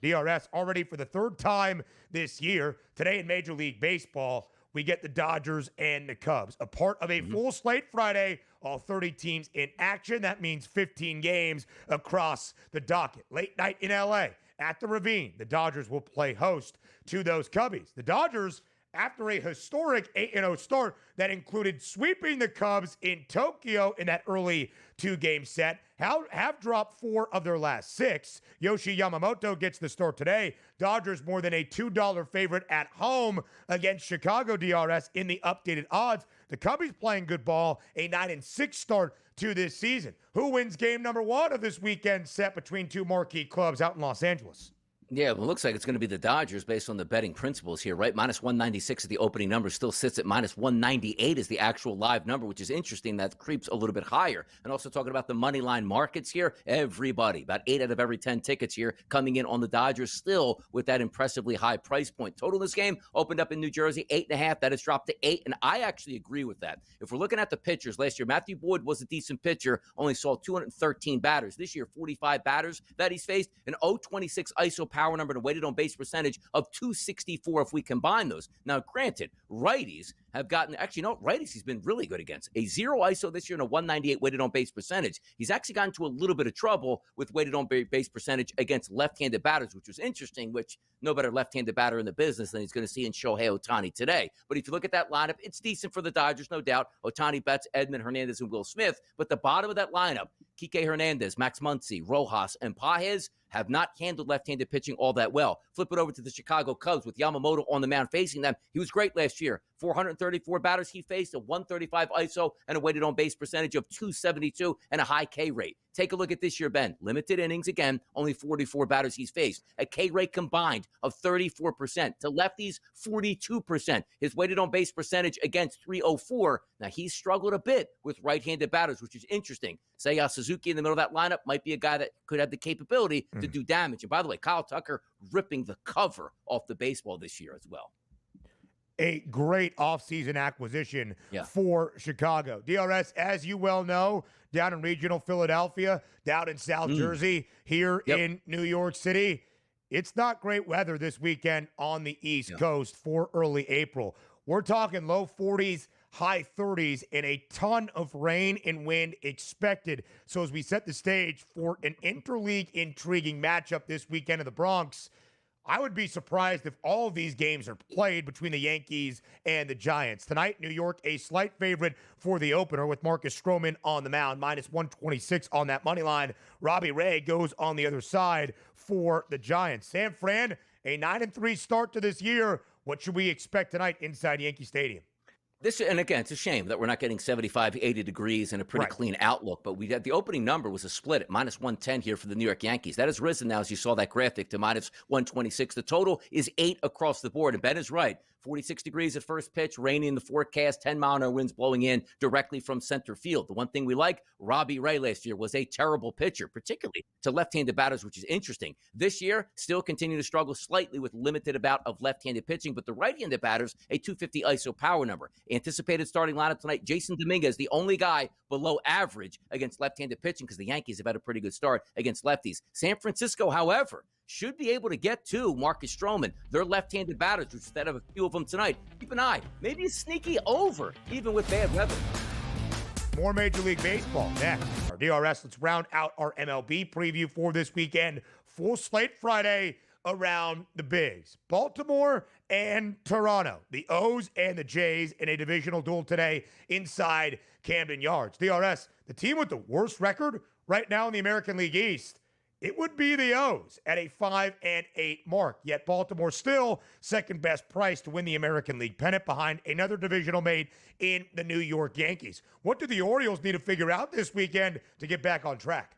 DRS already for the third time this year. Today in Major League Baseball, we get the Dodgers and the Cubs. A part of a full slate Friday, all 30 teams in action. That means 15 games across the docket. Late night in LA at the Ravine. The Dodgers will play host to those Cubbies. The Dodgers, after a historic 8-0 start that included sweeping the Cubs in Tokyo in that early two-game set, have dropped 4 of their last 6. Yoshi Yamamoto gets the start today. Dodgers more than a $2 favorite at home against Chicago, DRS, in the updated odds. The Cubbies playing good ball, a 9-6 start to this season. Who wins game number 1 of this weekend set between two marquee clubs out in Los Angeles? Yeah, well, it looks like it's going to be the Dodgers based on the betting principles here, right? Minus 196 at the opening number, still sits at minus 198 is the actual live number, which is interesting. That creeps a little bit higher. And also talking about the money line markets here, everybody, about 8 out of every 10 tickets here coming in on the Dodgers, still with that impressively high price point. Total in this game opened up in New Jersey, 8.5. That has dropped to 8, and I actually agree with that. If we're looking at the pitchers last year, Matthew Boyd was a decent pitcher, only saw 213 batters. This year, 45 batters that he's faced, an 0.26 ISO power number and a weighted on base percentage of 264 if we combine those. Now, granted, righties have gotten, righties he's been really good against. A 0 ISO this year and a 198 weighted on base percentage. He's actually gotten into a little bit of trouble with weighted on base percentage against left-handed batters, which was interesting, which no better left-handed batter in the business than he's going to see in Shohei Ohtani today. But if you look at that lineup, it's decent for the Dodgers, no doubt. Ohtani, Betts, Edman, Hernandez, and Will Smith. But the bottom of that lineup, Kike Hernandez, Max Muncy, Rojas, and Pages have not handled left-handed pitching all that well. Flip it over to the Chicago Cubs with Yamamoto on the mound facing them. He was great last year. 434 batters he faced, a 135 ISO, and a weighted on base percentage of 272 and a high K rate. Take a look at this year, Ben. Limited innings again, only 44 batters he's faced. A K rate combined of 34%. To lefties, 42%. His weighted on base percentage against 304. Now, he's struggled a bit with right-handed batters, which is interesting. Seiya Suzuki in the middle of that lineup might be a guy that could have the capability to do damage. And by the way, Kyle Tucker ripping the cover off the baseball this year as well. A great offseason acquisition for Chicago. DRS, as you well know, down in regional Philadelphia, down in South Jersey, here in New York City, it's not great weather this weekend on the East Coast for early April. We're talking low 40s, high 30s, and a ton of rain and wind expected. So as we set the stage for an interleague intriguing matchup this weekend in the Bronx, I would be surprised if all of these games are played between the Yankees and the Giants. Tonight, New York, a slight favorite for the opener with Marcus Stroman on the mound, minus 126 on that money line. Robbie Ray goes on the other side for the Giants. San Fran, a 9-3 start to this year. What should we expect tonight inside Yankee Stadium? And again, it's a shame that we're not getting 75, 80 degrees and a pretty clean outlook. But we had the opening number was a split at minus 110 here for the New York Yankees. That has risen now, as you saw that graphic, to minus 126. The total is 8 across the board. And Ben is right. 46 degrees at first pitch, rainy in the forecast, 10-mile-an-hour winds blowing in directly from center field. The one thing we like, Robbie Ray last year was a terrible pitcher, particularly to left-handed batters, which is interesting. This year, still continue to struggle slightly with limited amount of left-handed pitching, but the right-handed batters, a 250 ISO power number. Anticipated starting lineup tonight, Jason Dominguez, the only guy below average against left-handed pitching because the Yankees have had a pretty good start against lefties. San Francisco, however, should be able to get to Marcus Stroman. They're left-handed batters, which instead of a few of them tonight. Keep an eye. Maybe a sneaky over, even with bad weather. More Major League Baseball next. Our DRS, let's round out our MLB preview for this weekend. Full slate Friday around the bigs. Baltimore and Toronto. The O's and the Jays in a divisional duel today inside Camden Yards. DRS, the team with the worst record right now in the American League East, it would be the O's at a 5-8 mark. Yet Baltimore still second best price to win the American League pennant behind another divisional mate in the New York Yankees. What do the Orioles need to figure out this weekend to get back on track?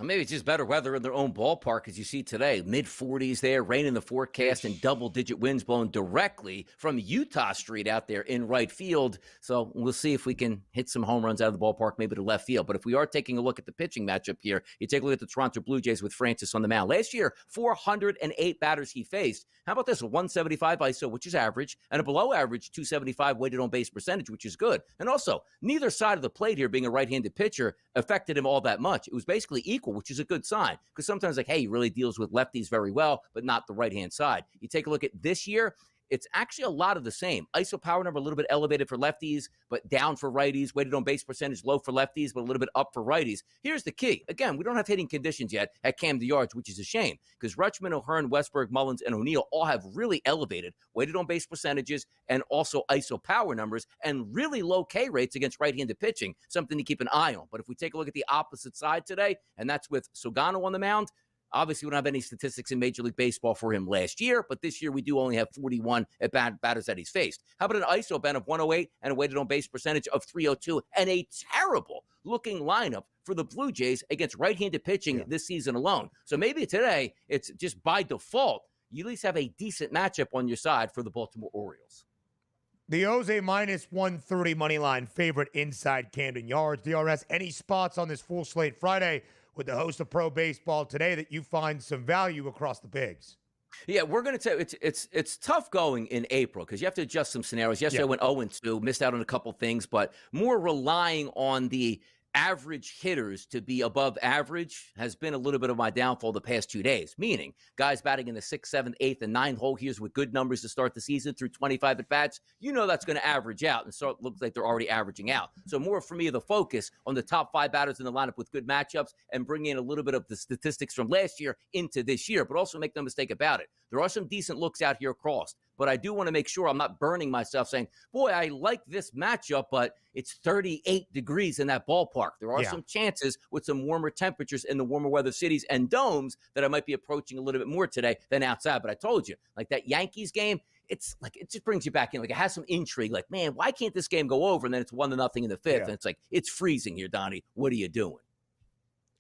Maybe it's just better weather in their own ballpark, as you see today. Mid-40s there, rain in the forecast, and double-digit winds blowing directly from Utah Street out there in right field. So we'll see if we can hit some home runs out of the ballpark, maybe to left field. But if we are taking a look at the pitching matchup here, you take a look at the Toronto Blue Jays with Francis on the mound. Last year, 408 batters he faced. How about this? A 175 ISO, which is average, and a below-average 275 weighted on-base percentage, which is good. And also, neither side of the plate here, being a right-handed pitcher, affected him all that much. It was basically equal knuckle, which is a good sign because sometimes like, hey, he really deals with lefties very well, but not the right-hand side. You take a look at this year, it's actually a lot of the same. ISO power number a little bit elevated for lefties, but down for righties. Weighted on base percentage low for lefties, but a little bit up for righties. Here's the key. Again, we don't have hitting conditions yet at Camden Yards, which is a shame because Rutschman, O'Hearn, Westberg, Mullins, and O'Neill all have really elevated weighted on base percentages and also ISO power numbers and really low K rates against right-handed pitching, something to keep an eye on. But if we take a look at the opposite side today, and that's with Sogano on the mound, obviously, we don't have any statistics in Major League Baseball for him last year, but this year we do only have 41 at batters that he's faced. How about an ISO Ben of 108 and a weighted on base percentage of 302 and a terrible looking lineup for the Blue Jays against right-handed pitching this season alone? So maybe today it's just by default, you at least have a decent matchup on your side for the Baltimore Orioles. The O's a minus 130 money line favorite inside Camden Yards. DRS, any spots on this full slate Friday with the host of Pro Baseball today that you find some value across the bigs? Yeah, we're going to tell it's tough going in April because you have to adjust some scenarios. Yesterday I went 0-2, missed out on a couple things, but more relying on the average hitters to be above average has been a little bit of my downfall the past 2 days, meaning guys batting in the 6th, 7th, 8th, and 9th hole here's with good numbers to start the season through 25 at-bats. You know that's going to average out, and so it looks like they're already averaging out. So more for me of the focus on the top 5 batters in the lineup with good matchups and bringing in a little bit of the statistics from last year into this year, but also make no mistake about it. There are some decent looks out here across, but I do want to make sure I'm not burning myself saying, boy, I like this matchup, but it's 38 degrees in that ballpark. There are some chances with some warmer temperatures in the warmer weather cities and domes that I might be approaching a little bit more today than outside. But I told you, like that Yankees game, it's like it just brings you back in. Like it has some intrigue. Like, man, why can't this game go over? And then it's 1-0 in the 5th. And it's like, it's freezing here, Donnie. What are you doing?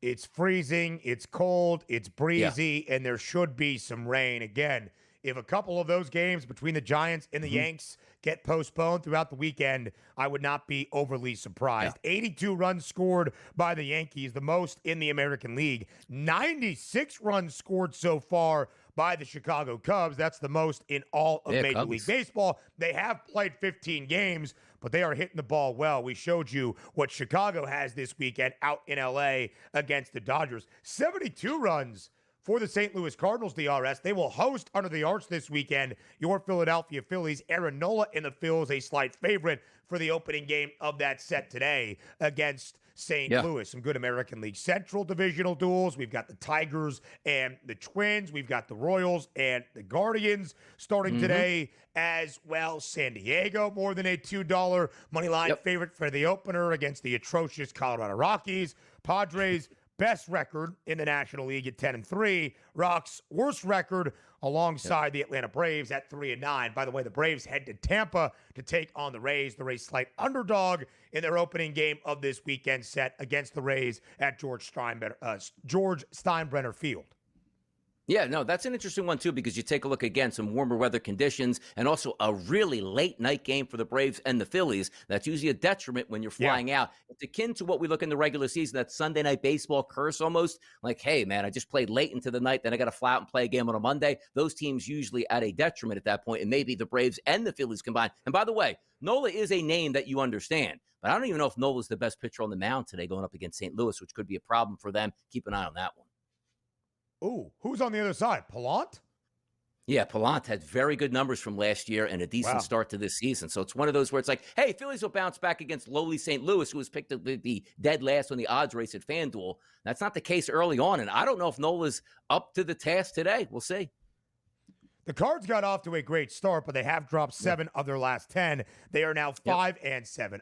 It's freezing, it's cold, it's breezy, and there should be some rain. Again, if a couple of those games between the Giants and the Yanks get postponed throughout the weekend, I would not be overly surprised. 82 runs scored by the Yankees, the most in the American League. 96 runs scored so far by the Chicago Cubs. That's the most in all of Major League Baseball. They have played 15 games, but they are hitting the ball well. We showed you what Chicago has this weekend out in L.A. against the Dodgers. 72 runs for the St. Louis Cardinals, DRS. They will host under the arch this weekend your Philadelphia Phillies. Aaron Nola in the Phils, a slight favorite for the opening game of that set today against St. Louis. Some good American League Central divisional duels. We've got the Tigers and the Twins. We've got the Royals and the Guardians starting today as well. San Diego, more than a $2 money line favorite for the opener against the atrocious Colorado Rockies. Padres, best record in the National League at 10-3. Rocks' worst record alongside the Atlanta Braves at 3-9. By the way, the Braves head to Tampa to take on the Rays. The Rays slight underdog in their opening game of this weekend set against the Rays at George Steinbrenner Field. Yeah, no, that's an interesting one, too, because you take a look, again, some warmer weather conditions and also a really late night game for the Braves and the Phillies. That's usually a detriment when you're flying out. It's akin to what we look in the regular season, that Sunday night baseball curse almost. Like, hey, man, I just played late into the night, then I got to fly out and play a game on a Monday. Those teams usually at a detriment at that point, and maybe the Braves and the Phillies combined. And by the way, Nola is a name that you understand, but I don't even know if Nola's the best pitcher on the mound today going up against St. Louis, which could be a problem for them. Keep an eye on that one. Ooh, who's on the other side? Pallant? Yeah, Pallant had very good numbers from last year and a decent start to this season. So it's one of those where it's like, hey, Phillies will bounce back against lowly St. Louis, who was picked to be dead last on the odds race at FanDuel. That's not the case early on, and I don't know if Nola's up to the task today. We'll see. The Cards got off to a great start, but they have dropped 7 of their last 10. They are now 5-7.